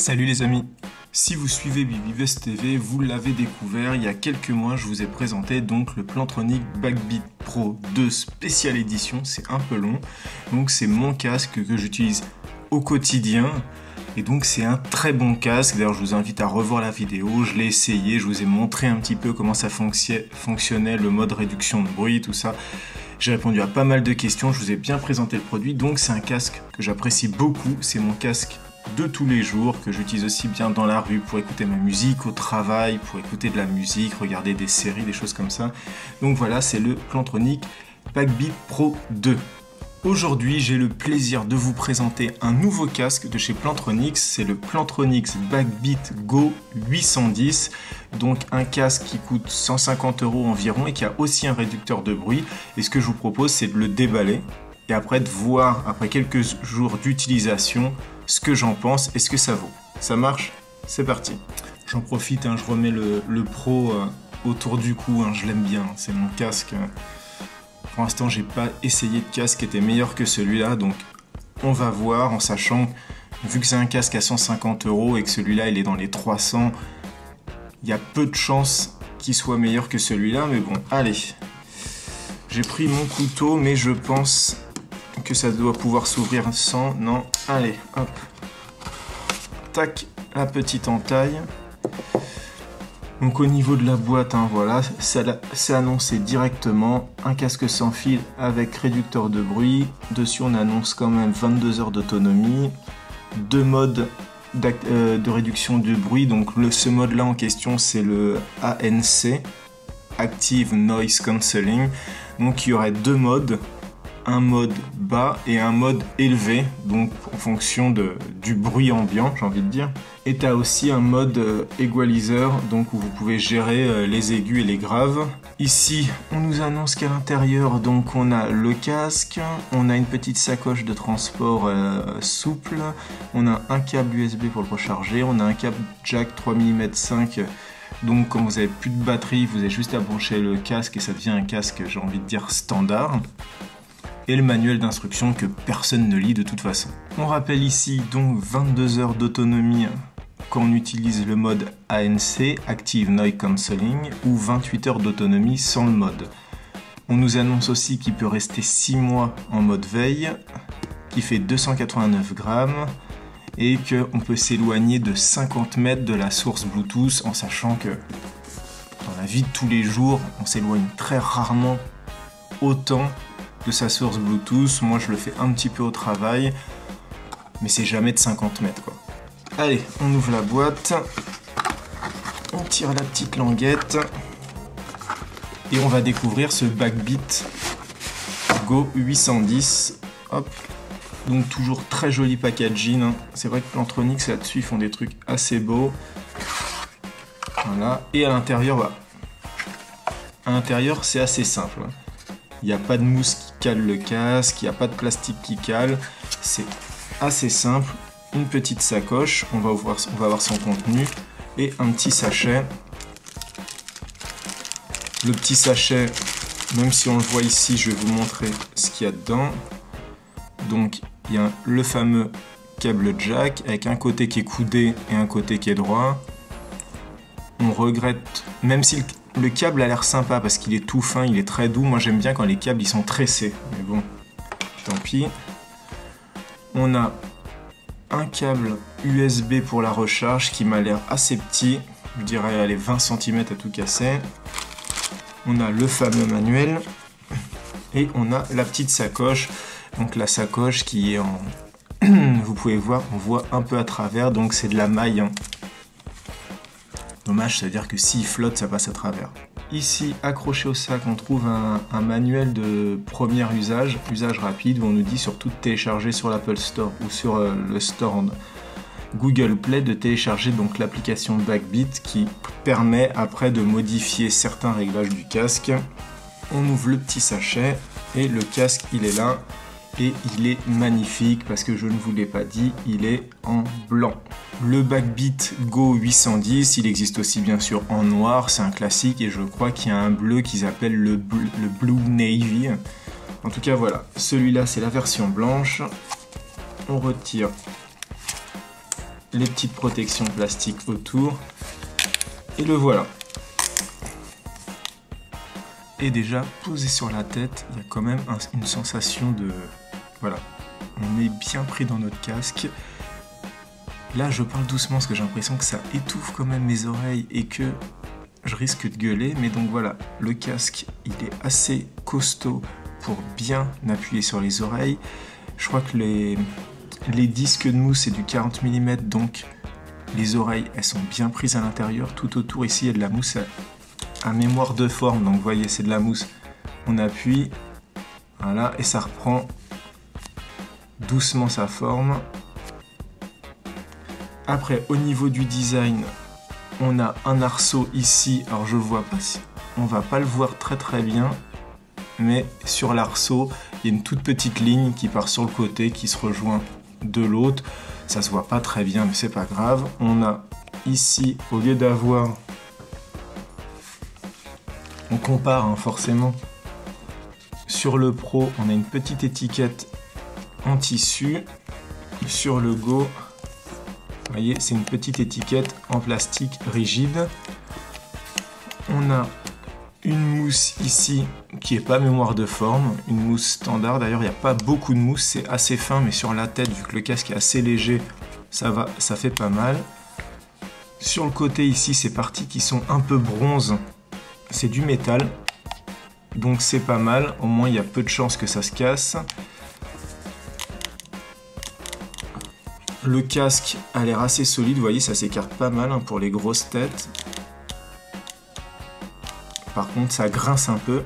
Salut les amis. Si vous suivez Bibivest TV, vous l'avez découvert, il y a quelques mois, je vous ai présenté donc le Plantronic Backbeat Pro 2 Special Edition, c'est un peu long, donc c'est mon casque que j'utilise au quotidien, et donc c'est un très bon casque. D'ailleurs je vous invite à revoir la vidéo, je l'ai essayé, je vous ai montré un petit peu comment ça fonctionnait, le mode réduction de bruit, tout ça. J'ai répondu à pas mal de questions, je vous ai bien présenté le produit, donc c'est un casque que j'apprécie beaucoup, c'est mon casque de tous les jours, que j'utilise aussi bien dans la rue pour écouter ma musique, au travail, pour écouter de la musique, regarder des séries, des choses comme ça. Donc voilà, c'est le Plantronic Backbeat Pro 2. Aujourd'hui, j'ai le plaisir de vous présenter un nouveau casque de chez Plantronics, c'est le Plantronics Backbeat Go 810, donc un casque qui coûte 150 € environ et qui a aussi un réducteur de bruit. Et ce que je vous propose, c'est de le déballer et après de voir, après quelques jours d'utilisation, ce que j'en pense et ce que ça vaut. Ça marche? C'est parti. J'en profite, je remets le Pro autour du cou, je l'aime bien, c'est mon casque. Pour l'instant, j'ai pas essayé de casque qui était meilleur que celui-là, donc on va voir, en sachant, vu que c'est un casque à 150 € et que celui-là il est dans les 300, il y a peu de chances qu'il soit meilleur que celui-là, mais bon, allez. J'ai pris mon couteau, mais je pense que ça doit pouvoir s'ouvrir sans, non, allez, hop. Tac, la petite entaille. Donc au niveau de la boîte, voilà, c'est annoncé directement, un casque sans fil avec réducteur de bruit. Dessus on annonce quand même 22 heures d'autonomie, 2 modes de réduction du bruit. Donc ce mode là en question c'est le ANC, Active Noise Cancelling. Donc il y aurait 2 modes, un mode bas et un mode élevé, donc en fonction du bruit ambiant, j'ai envie de dire. Et tu as aussi un mode equalizer, donc où vous pouvez gérer les aigus et les graves. Ici, on nous annonce qu'à l'intérieur, donc on a le casque, on a une petite sacoche de transport souple, on a un câble USB pour le recharger, on a un câble jack 3 mm 5. Donc quand vous avez plus de batterie, vous avez juste à brancher le casque et ça devient un casque, j'ai envie de dire, standard. Et le manuel d'instruction que personne ne lit de toute façon. On rappelle ici donc 22 heures d'autonomie quand on utilise le mode ANC, Active Noise Cancelling, ou 28 heures d'autonomie sans le mode. On nous annonce aussi qu'il peut rester 6 mois en mode veille, qui fait 289 grammes, et qu'on peut s'éloigner de 50 mètres de la source Bluetooth, en sachant que dans la vie de tous les jours, on s'éloigne très rarement autant de sa source Bluetooth. Moi je le fais un petit peu au travail, mais c'est jamais de 50 mètres quoi. Allez, on ouvre la boîte, on tire la petite languette et on va découvrir ce Backbeat Go 810. Hop. Donc toujours très joli packaging, c'est vrai que Plantronics là-dessus ils font des trucs assez beaux. Voilà, et à l'intérieur, à l'intérieur c'est assez simple. Il n'y a pas de mousse qui cale le casque, il n'y a pas de plastique qui cale, c'est assez simple. Une petite sacoche, on va voir son contenu, et un petit sachet. Le petit sachet, même si on le voit ici, je vais vous montrer ce qu'il y a dedans. Donc il y a le fameux câble jack, avec un côté qui est coudé et un côté qui est droit. On regrette, même si le câble a l'air sympa parce qu'il est tout fin, il est très doux. Moi j'aime bien quand les câbles ils sont tressés, mais bon, tant pis. On a un câble USB pour la recharge qui m'a l'air assez petit, je dirais allez 20 cm à tout casser. On a le fameux manuel et on a la petite sacoche. Donc la sacoche qui est en... vous pouvez voir, on voit un peu à travers, donc c'est de la maille. Dommage, ça veut dire que s'il flotte, ça passe à travers. Ici, accroché au sac, on trouve un manuel de premier usage rapide, où on nous dit surtout de télécharger sur l'Apple Store ou sur le store Google Play, de télécharger donc l'application Backbeat qui permet après de modifier certains réglages du casque. On ouvre le petit sachet et le casque il est là. Et il est magnifique parce que je ne vous l'ai pas dit, il est en blanc. Le Backbeat Go 810, il existe aussi bien sûr en noir, c'est un classique et je crois qu'il y a un bleu qu'ils appellent le Blue Navy. En tout cas voilà, celui-là c'est la version blanche. On retire les petites protections plastiques autour. Et le voilà. Et déjà posé sur la tête, il y a quand même une sensation de... Voilà, on est bien pris dans notre casque. Là, je parle doucement parce que j'ai l'impression que ça étouffe quand même mes oreilles et que je risque de gueuler. Mais donc voilà, le casque, il est assez costaud pour bien appuyer sur les oreilles. Je crois que les disques de mousse, c'est du 40 mm, donc les oreilles, elles sont bien prises à l'intérieur. Tout autour, ici, il y a de la mousse à mémoire de forme. Donc vous voyez, c'est de la mousse. On appuie, voilà, et ça reprend doucement sa forme. Après, au niveau du design, on a un arceau ici. Alors je vois pas si on va pas le voir très bien, mais sur l'arceau, il y a une toute petite ligne qui part sur le côté, qui se rejoint de l'autre. Ça se voit pas très bien, mais c'est pas grave. On a ici, au lieu d'avoir, on compare hein, forcément. Sur le Pro, on a une petite étiquette en tissu. Sur le Go, vous voyez, c'est une petite étiquette en plastique rigide. On a une mousse ici qui n'est pas mémoire de forme, une mousse standard. D'ailleurs, il n'y a pas beaucoup de mousse, c'est assez fin, mais sur la tête, vu que le casque est assez léger, ça fait pas mal. Sur le côté ici, ces parties qui sont un peu bronze, c'est du métal. Donc c'est pas mal, au moins il y a peu de chances que ça se casse. Le casque a l'air assez solide, vous voyez, ça s'écarte pas mal hein, pour les grosses têtes. Par contre, ça grince un peu.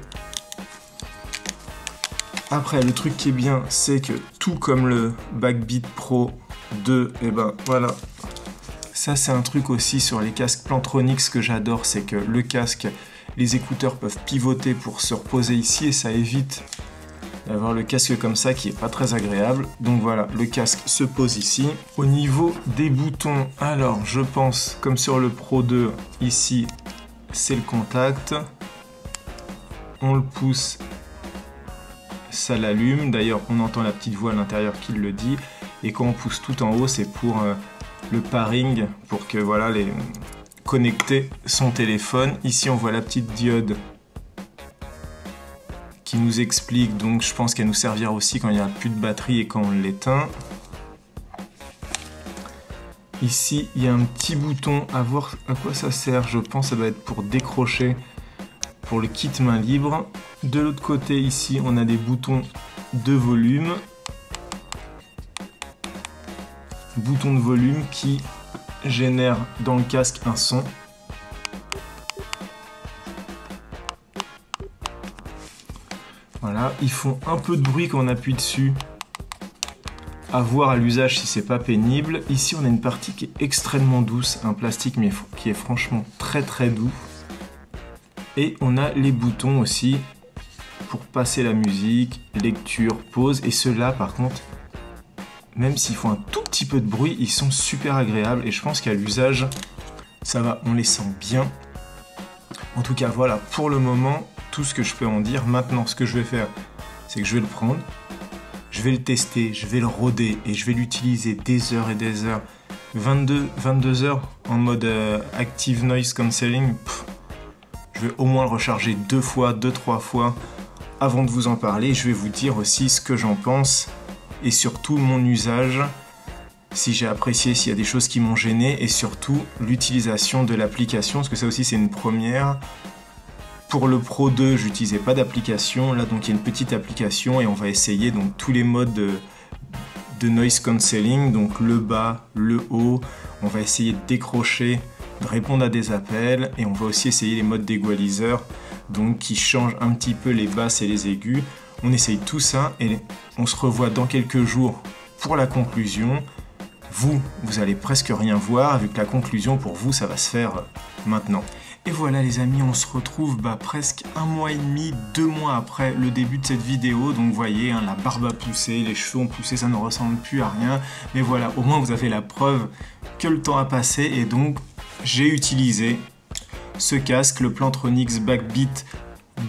Après, le truc qui est bien, c'est que tout comme le Backbeat Pro 2, et ben voilà. Ça, c'est un truc aussi sur les casques Plantronics que j'adore, c'est que le casque, les écouteurs peuvent pivoter pour se reposer ici et ça évite d'avoir le casque comme ça qui est pas très agréable. Donc voilà, le casque se pose ici. Au niveau des boutons, alors je pense comme sur le Pro 2, ici c'est le contact. On le pousse, ça l'allume. D'ailleurs on entend la petite voix à l'intérieur qui le dit. Et quand on pousse tout en haut, c'est pour le pairing, pour que voilà, connecter son téléphone. Ici on voit la petite diode qui nous explique, donc je pense qu'elle nous servira aussi quand il n'y a plus de batterie et quand on l'éteint. Ici il y a un petit bouton, à voir à quoi ça sert, je pense que ça doit être pour décrocher, pour le kit main libre. De l'autre côté ici on a des boutons de volume. Bouton de volume qui génère dans le casque un son. Voilà, ils font un peu de bruit quand on appuie dessus. À voir à l'usage si c'est pas pénible. Ici on a une partie qui est extrêmement douce, un plastique mais qui est franchement très doux. Et on a les boutons aussi pour passer la musique, lecture, pause. Et ceux-là par contre, même s'ils font un tout petit peu de bruit, ils sont super agréables. Et je pense qu'à l'usage, ça va, on les sent bien. En tout cas voilà, pour le moment, tout ce que je peux en dire. Maintenant, ce que je vais faire, c'est que je vais le prendre, je vais le tester, je vais le roder et je vais l'utiliser des heures et des heures. 22 heures en mode Active Noise Cancelling. Je vais au moins le recharger 2 fois, 2-3 fois avant de vous en parler. Je vais vous dire aussi ce que j'en pense et surtout mon usage, si j'ai apprécié, s'il y a des choses qui m'ont gêné et surtout l'utilisation de l'application, parce que ça aussi c'est une première. Pour le Pro 2, j'utilisais pas d'application. Là, donc, il y a une petite application et on va essayer donc tous les modes de noise cancelling. Donc, le bas, le haut. On va essayer de décrocher, de répondre à des appels. Et on va aussi essayer les modes d'égaliseur, donc qui changent un petit peu les basses et les aigus. On essaye tout ça et on se revoit dans quelques jours pour la conclusion. Vous allez presque rien voir, vu que la conclusion pour vous, ça va se faire maintenant. Et voilà les amis, on se retrouve presque 1 mois et demi, 2 mois après le début de cette vidéo. Donc vous voyez, hein, la barbe a poussé, les cheveux ont poussé, ça ne ressemble plus à rien. Mais voilà, au moins vous avez la preuve que le temps a passé. Et donc j'ai utilisé ce casque, le Plantronics Backbeat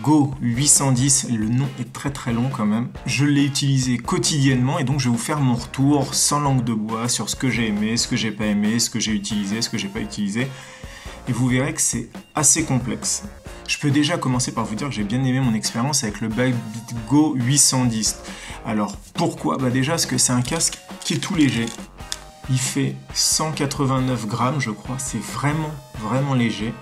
Go 810, le nom est très très long quand même. Je l'ai utilisé quotidiennement et donc je vais vous faire mon retour sans langue de bois sur ce que j'ai aimé, ce que j'ai pas aimé, ce que j'ai utilisé, ce que j'ai pas utilisé. Et vous verrez que c'est assez complexe. Je peux déjà commencer par vous dire que j'ai bien aimé mon expérience avec le Backbeat Go 810. Alors pourquoi? Déjà parce que c'est un casque qui est tout léger. Il fait 189 grammes je crois, c'est vraiment léger.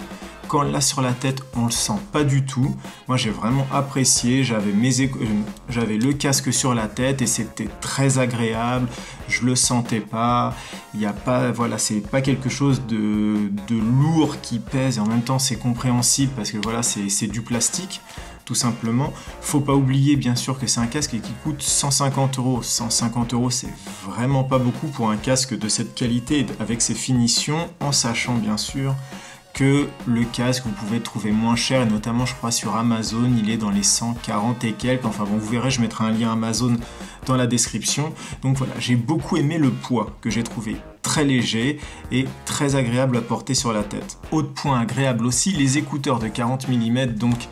Quand on l'a sur la tête, on le sent pas du tout. Moi, j'ai vraiment apprécié. J'avais le casque sur la tête et c'était très agréable. Je le sentais pas. Il y a pas, voilà, c'est pas quelque chose de lourd qui pèse et en même temps c'est compréhensible parce que voilà, c'est du plastique. Tout simplement. Faut pas oublier bien sûr que c'est un casque qui coûte 150 €. 150 €, c'est vraiment pas beaucoup pour un casque de cette qualité avec ses finitions, en sachant bien sûr que le casque vous pouvez trouver moins cher et notamment je crois sur Amazon il est dans les 140 et quelques, enfin bon vous verrez, je mettrai un lien Amazon dans la description. Donc voilà, j'ai beaucoup aimé le poids que j'ai trouvé très léger et très agréable à porter sur la tête. Autre point agréable aussi, les écouteurs de 40 mm, donc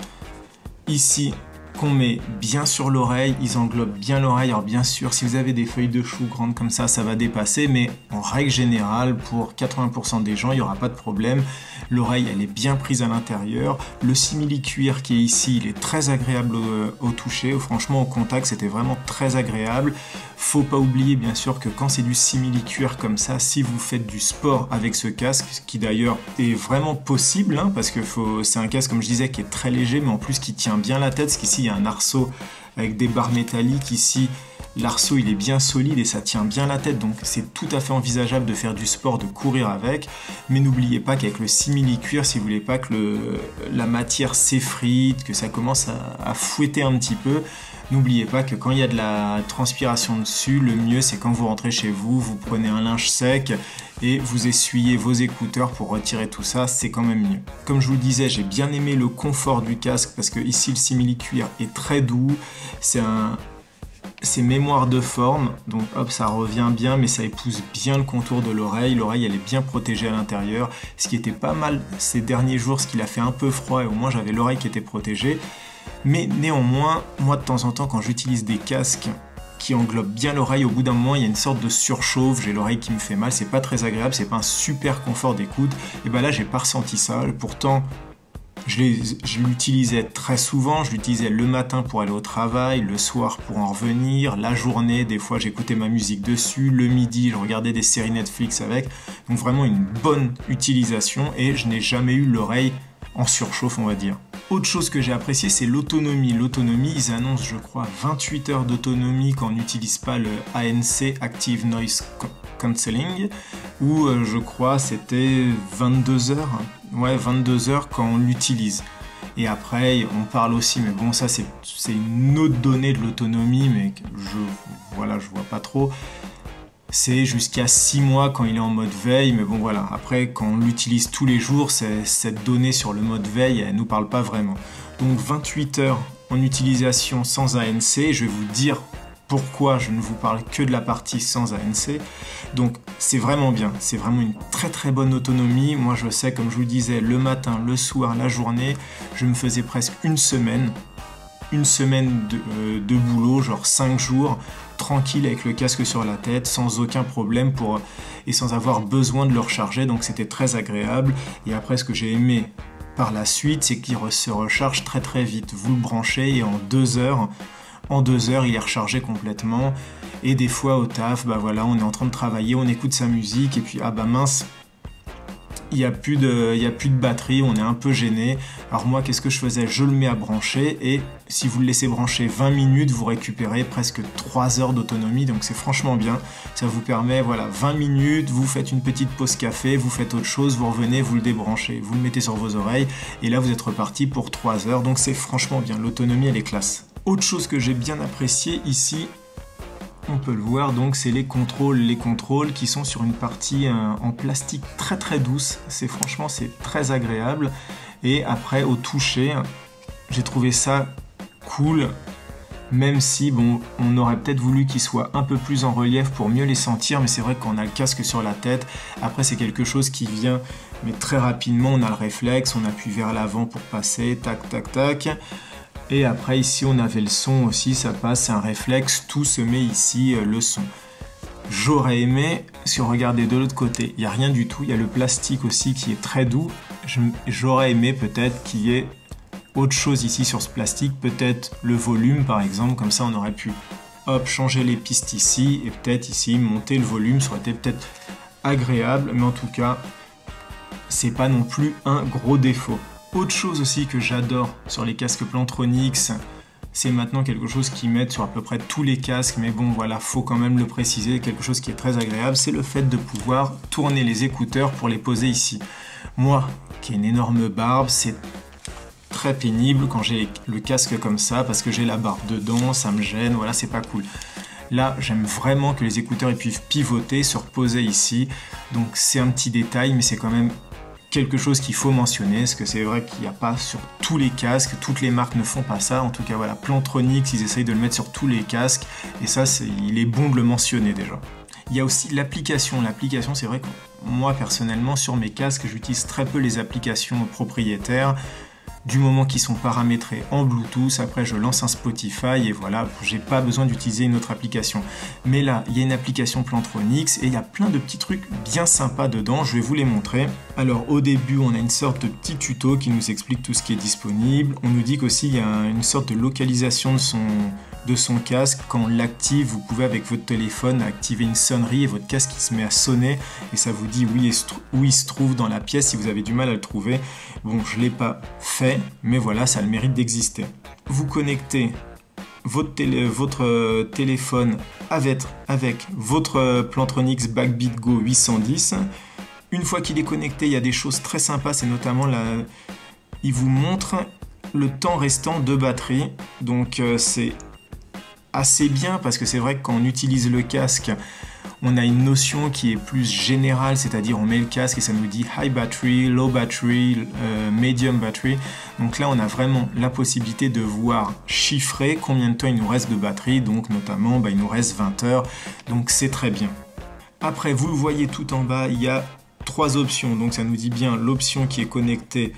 ici qu'on met bien sur l'oreille, ils englobent bien l'oreille. Alors bien sûr, si vous avez des feuilles de chou grandes comme ça va dépasser, mais en règle générale, pour 80% des gens, il n'y aura pas de problème. L'oreille, elle est bien prise à l'intérieur. Le simili-cuir qui est ici, il est très agréable au toucher. Franchement, au contact, c'était vraiment très agréable. Faut pas oublier, bien sûr, que quand c'est du simili-cuir comme ça, si vous faites du sport avec ce casque, ce qui d'ailleurs est vraiment possible, hein, parce que c'est un casque, comme je disais, qui est très léger, mais en plus qui tient bien la tête, parce qu'ici, il y a un arceau avec des barres métalliques. Ici, l'arceau, il est bien solide et ça tient bien la tête, donc c'est tout à fait envisageable de faire du sport, de courir avec. Mais n'oubliez pas qu'avec le simili-cuir, si vous voulez pas que la matière s'effrite, que ça commence à fouetter un petit peu, n'oubliez pas que quand il y a de la transpiration dessus, le mieux c'est quand vous rentrez chez vous, vous prenez un linge sec et vous essuyez vos écouteurs pour retirer tout ça, c'est quand même mieux. Comme je vous le disais, j'ai bien aimé le confort du casque parce que ici le simili-cuir est très doux, c'est mémoire de forme, donc hop, ça revient bien, mais ça épouse bien le contour de l'oreille. L'oreille, elle est bien protégée à l'intérieur, ce qui était pas mal ces derniers jours, ce qu'il a fait un peu froid et au moins j'avais l'oreille qui était protégée. Mais néanmoins, moi de temps en temps, quand j'utilise des casques qui englobent bien l'oreille, au bout d'un moment, il y a une sorte de surchauffe, j'ai l'oreille qui me fait mal, c'est pas très agréable, c'est pas un super confort d'écoute. Et ben là, j'ai pas ressenti ça. Pourtant, je l'utilisais très souvent, je l'utilisais le matin pour aller au travail, le soir pour en revenir, la journée, des fois j'écoutais ma musique dessus, le midi je regardais des séries Netflix avec, donc vraiment une bonne utilisation et je n'ai jamais eu l'oreille en surchauffe on va dire. Autre chose que j'ai apprécié, c'est l'autonomie. L'autonomie, ils annoncent je crois 28 heures d'autonomie quand on n'utilise pas le ANC, Active Noise Cancelling, ou je crois c'était 22 heures. Ouais, 22 heures quand on l'utilise. Et après, on parle aussi, mais bon, ça c'est une autre donnée de l'autonomie, mais je vois pas trop. C'est jusqu'à 6 mois quand il est en mode veille, mais bon voilà, après quand on l'utilise tous les jours, cette donnée sur le mode veille, elle nous parle pas vraiment. Donc 28 heures en utilisation sans ANC, je vais vous dire pourquoi je ne vous parle que de la partie sans ANC. Donc c'est vraiment bien, c'est vraiment une très très bonne autonomie. Moi je sais, comme je vous le disais, le matin, le soir, la journée, je me faisais presque une semaine de boulot, genre 5 jours, tranquille avec le casque sur la tête, sans aucun problème et sans avoir besoin de le recharger, donc c'était très agréable. Et après ce que j'ai aimé par la suite, c'est qu'il se recharge très très vite. Vous le branchez et en 2 heures, il est rechargé complètement. Et des fois au taf, bah voilà, on est en train de travailler, on écoute sa musique et puis ah bah mince, il n'y a plus de batterie, on est un peu gêné. Alors moi, qu'est-ce que je faisais? Je le mets à brancher et si vous le laissez brancher 20 minutes, vous récupérez presque 3 heures d'autonomie. Donc c'est franchement bien. Ça vous permet, voilà, 20 minutes, vous faites une petite pause café, vous faites autre chose, vous revenez, vous le débranchez, vous le mettez sur vos oreilles et là vous êtes reparti pour 3 heures. Donc c'est franchement bien, l'autonomie elle est classe. Autre chose que j'ai bien apprécié ici, on peut le voir, donc c'est les contrôles qui sont sur une partie en plastique très très douce. Franchement c'est très agréable. Et après au toucher, j'ai trouvé ça cool, même si bon, on aurait peut-être voulu qu'ils soient un peu plus en relief pour mieux les sentir, mais c'est vrai qu'on a le casque sur la tête. Après c'est quelque chose qui vient, mais très rapidement, on a le réflexe, on appuie vers l'avant pour passer, tac tac tac. Et après ici on avait le son aussi, ça passe, c'est un réflexe, tout se met ici, le son. J'aurais aimé, si on regardait de l'autre côté, il n'y a rien du tout, il y a le plastique aussi qui est très doux. J'aurais aimé peut-être qu'il y ait autre chose ici sur ce plastique, peut-être le volume par exemple, comme ça on aurait pu hop, changer les pistes ici et peut-être ici monter le volume, ça aurait été peut-être agréable, mais en tout cas c'est pas non plus un gros défaut. Autre chose aussi que j'adore sur les casques Plantronics, c'est maintenant quelque chose qu'ils mettent sur à peu près tous les casques, mais bon voilà, faut quand même le préciser, quelque chose qui est très agréable, c'est le fait de pouvoir tourner les écouteurs pour les poser ici. Moi, qui ai une énorme barbe, c'est très pénible quand j'ai le casque comme ça, parce que j'ai la barbe dedans, ça me gêne, voilà, c'est pas cool. Là, j'aime vraiment que les écouteurs ils puissent pivoter, se reposer ici, donc c'est un petit détail, mais c'est quand même quelque chose qu'il faut mentionner, parce que c'est vrai qu'il n'y a pas sur tous les casques, toutes les marques ne font pas ça, en tout cas voilà, Plantronics, ils essayent de le mettre sur tous les casques, et ça, il est bon de le mentionner déjà. Il y a aussi l'application, c'est vrai que moi personnellement, sur mes casques, j'utilise très peu les applications propriétaires, du moment qu'ils sont paramétrés en Bluetooth, après je lance un Spotify et voilà, j'ai pas besoin d'utiliser une autre application. Mais là, il y a une application Plantronics et il y a plein de petits trucs bien sympas dedans, je vais vous les montrer. Alors au début, on a une sorte de petit tuto qui nous explique tout ce qui est disponible. On nous dit qu'aussi il y a une sorte de localisation de son casque. Quand on l'active, vous pouvez avec votre téléphone activer une sonnerie et votre casque il se met à sonner et ça vous dit où il se trouve dans la pièce si vous avez du mal à le trouver. Bon, je l'ai pas fait, mais voilà, ça a le mérite d'exister. Vous connectez votre téléphone avec votre Plantronics Backbeat Go 810. Une fois qu'il est connecté, il y a des choses très sympas, c'est notamment il vous montre le temps restant de batterie, donc c'est assez bien parce que c'est vrai que quand on utilise le casque, on a une notion qui est plus générale, c'est-à-dire on met le casque et ça nous dit high battery, low battery, medium battery. Donc là, on a vraiment la possibilité de voir chiffrer combien de temps il nous reste de batterie, donc notamment il nous reste 20 heures, donc c'est très bien. Après, vous le voyez tout en bas, il y a 3 options, donc ça nous dit bien l'option qui est connectée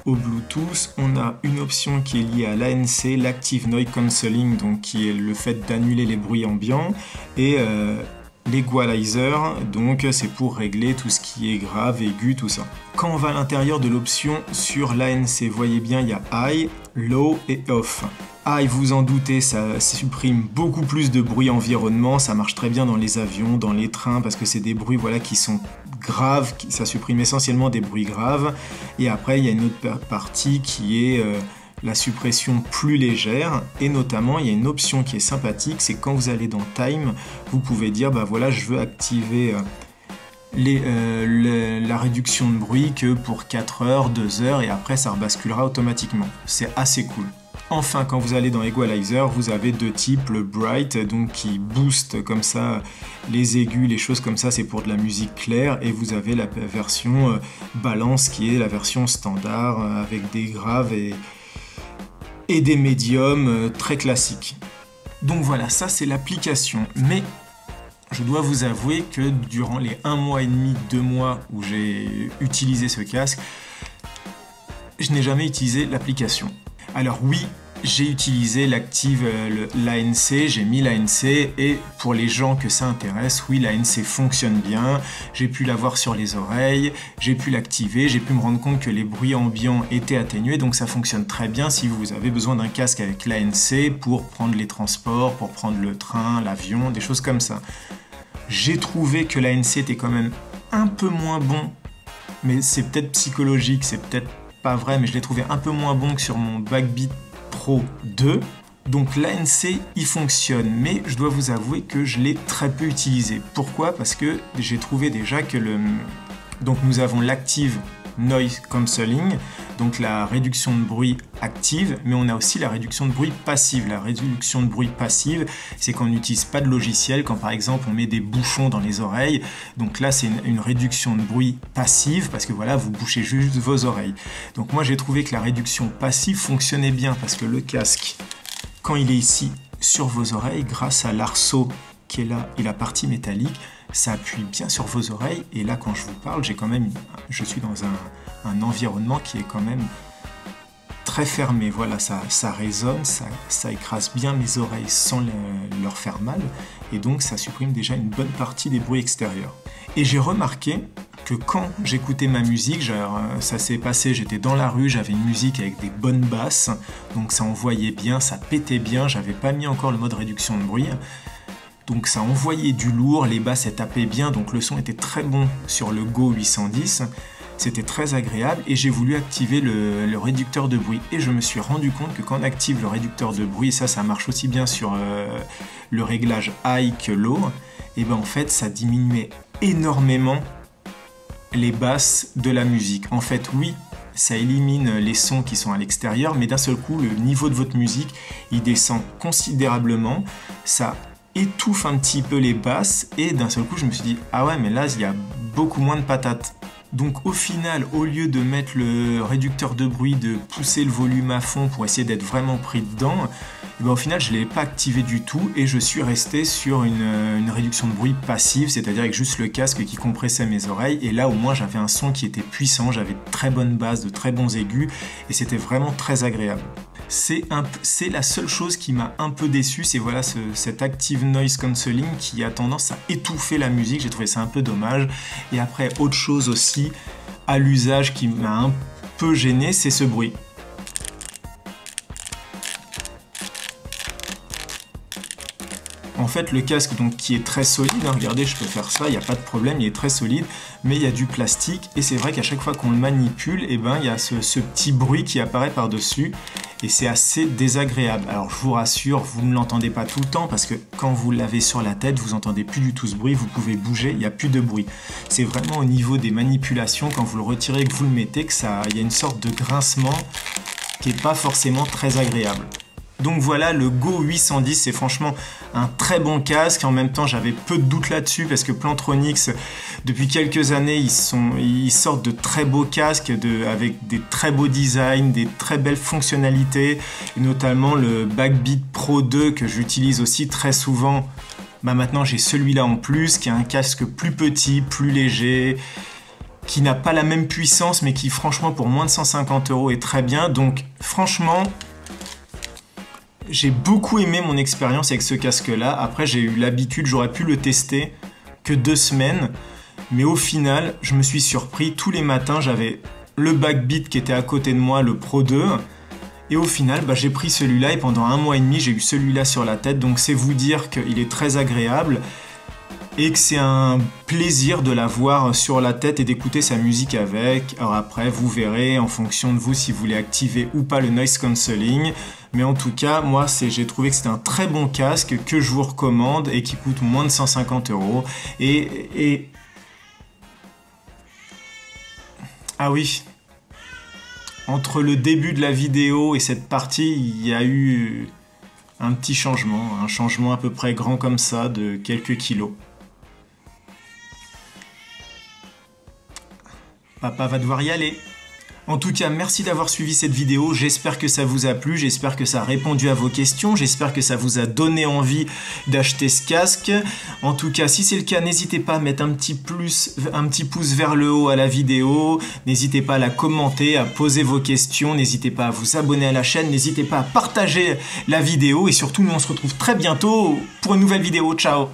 au Bluetooth, on a une option qui est liée à l'ANC, l'Active Noise Cancelling, donc qui est le fait d'annuler les bruits ambiants, et l'Equalizer, donc c'est pour régler tout ce qui est grave, aigu, tout ça. Quand on va à l'intérieur de l'option sur l'ANC, voyez bien, il y a High, Low et Off. High, vous en doutez, ça supprime beaucoup plus de bruit environnement, ça marche très bien dans les avions, dans les trains, parce que c'est des bruits voilà, qui sont graves, ça supprime essentiellement des bruits graves. Et après, il y a une autre partie qui est la suppression plus légère, et notamment il y a une option qui est sympathique, c'est quand vous allez dans Time, vous pouvez dire bah voilà, je veux activer la réduction de bruit que pour 4 heures, 2 heures, et après ça rebasculera automatiquement. C'est assez cool. Enfin, quand vous allez dans Equalizer, vous avez 2 types, le Bright, donc qui booste comme ça les aigus, les choses comme ça, c'est pour de la musique claire, et vous avez la version Balance qui est la version standard avec des graves et des médiums très classiques. Donc voilà, ça c'est l'application, mais je dois vous avouer que durant les 1 mois et demi, 2 mois où j'ai utilisé ce casque, je n'ai jamais utilisé l'application. Alors oui, j'ai utilisé l'ANC, j'ai mis l'ANC, et pour les gens que ça intéresse, oui, l'ANC fonctionne bien, j'ai pu l'avoir sur les oreilles, j'ai pu l'activer, j'ai pu me rendre compte que les bruits ambiants étaient atténués, donc ça fonctionne très bien si vous avez besoin d'un casque avec l'ANC pour prendre les transports, pour prendre le train, l'avion, des choses comme ça. J'ai trouvé que l'ANC était quand même un peu moins bon, mais c'est peut-être psychologique, c'est peut-être pas vrai, mais je l'ai trouvé un peu moins bon que sur mon Backbeat Pro 2. Donc l'ANC, il fonctionne, mais je dois vous avouer que je l'ai très peu utilisé. Pourquoi? Parce que j'ai trouvé déjà que donc nous avons l'Active Noise Cancelling, donc la réduction de bruit active, mais on a aussi la réduction de bruit passive. La réduction de bruit passive, c'est quand on n'utilise pas de logiciel, quand par exemple on met des bouchons dans les oreilles. Donc là, c'est une réduction de bruit passive, parce que voilà, vous bouchez juste vos oreilles. Donc moi, j'ai trouvé que la réduction passive fonctionnait bien, parce que le casque, quand il est ici sur vos oreilles grâce à l'arceau qui est là et la partie métallique. Ça appuie bien sur vos oreilles et là quand je vous parle, je suis dans un environnement qui est quand même très fermé. Voilà, ça résonne, ça écrase bien mes oreilles sans leur faire mal et donc ça supprime déjà une bonne partie des bruits extérieurs. Et j'ai remarqué que quand j'écoutais ma musique, genre, ça s'est passé, j'étais dans la rue, j'avais une musique avec des bonnes basses, donc ça envoyait bien, ça pétait bien, j'avais pas mis encore le mode réduction de bruit, donc ça envoyait du lourd, les basses elles tapaient bien, donc le son était très bon sur le Go 810, c'était très agréable et j'ai voulu activer le réducteur de bruit et je me suis rendu compte que quand on active le réducteur de bruit, ça marche aussi bien sur le réglage high que low, et ben en fait ça diminuait énormément les basses de la musique. En fait, oui, ça élimine les sons qui sont à l'extérieur, mais d'un seul coup, le niveau de votre musique, il descend considérablement, ça étouffe un petit peu les basses, et d'un seul coup, je me suis dit, ah ouais, mais là, il y a beaucoup moins de patates. Donc au final, au lieu de mettre le réducteur de bruit, de pousser le volume à fond pour essayer d'être vraiment pris dedans, et ben au final je ne l'ai pas activé du tout et je suis resté sur une réduction de bruit passive, c'est-à-dire avec juste le casque qui compressait mes oreilles et là au moins j'avais un son qui était puissant, j'avais de très bonnes basses, de très bons aigus et c'était vraiment très agréable. C'est la seule chose qui m'a un peu déçu, c'est voilà cet Active Noise Cancelling qui a tendance à étouffer la musique, j'ai trouvé ça un peu dommage. Et après, autre chose aussi à l'usage qui m'a un peu gêné, c'est ce bruit. En fait, le casque donc, qui est très solide, hein, regardez, je peux faire ça, il n'y a pas de problème, il est très solide, mais il y a du plastique, et c'est vrai qu'à chaque fois qu'on le manipule, eh ben, il y a ce petit bruit qui apparaît par-dessus, et c'est assez désagréable. Alors je vous rassure, vous ne l'entendez pas tout le temps, parce que quand vous l'avez sur la tête, vous n'entendez plus du tout ce bruit, vous pouvez bouger, il n'y a plus de bruit. C'est vraiment au niveau des manipulations, quand vous le retirez et que vous le mettez, il y a une sorte de grincement qui n'est pas forcément très agréable. Donc voilà, le Go 810, c'est franchement un très bon casque. En même temps, j'avais peu de doutes là-dessus parce que Plantronics, depuis quelques années, ils sortent de très beaux casques avec des très beaux designs, des très belles fonctionnalités, et notamment le Backbeat Pro 2 que j'utilise aussi très souvent. Bah maintenant, j'ai celui-là en plus, qui est un casque plus petit, plus léger, qui n'a pas la même puissance, mais qui franchement, pour moins de 150 € est très bien. Donc franchement, j'ai beaucoup aimé mon expérience avec ce casque-là. Après, j'ai eu l'habitude, j'aurais pu le tester que 2 semaines. Mais au final, je me suis surpris. Tous les matins, j'avais le Backbeat qui était à côté de moi, le Pro 2. Et au final, bah, j'ai pris celui-là et pendant 1 mois et demi, j'ai eu celui-là sur la tête. Donc c'est vous dire qu'il est très agréable et que c'est un plaisir de l'avoir sur la tête et d'écouter sa musique avec. Alors après, vous verrez en fonction de vous si vous voulez activer ou pas le noise cancelling. Mais en tout cas, moi, j'ai trouvé que c'était un très bon casque que je vous recommande et qui coûte moins de 150 €. Et... Ah oui, entre le début de la vidéo et cette partie, il y a eu un petit changement, un changement à peu près grand comme ça, de quelques kilos. Papa va devoir y aller. En tout cas, merci d'avoir suivi cette vidéo, j'espère que ça vous a plu, j'espère que ça a répondu à vos questions, j'espère que ça vous a donné envie d'acheter ce casque. En tout cas, si c'est le cas, n'hésitez pas à mettre un petit pouce vers le haut à la vidéo, n'hésitez pas à la commenter, à poser vos questions, n'hésitez pas à vous abonner à la chaîne, n'hésitez pas à partager la vidéo et surtout, nous on se retrouve très bientôt pour une nouvelle vidéo. Ciao!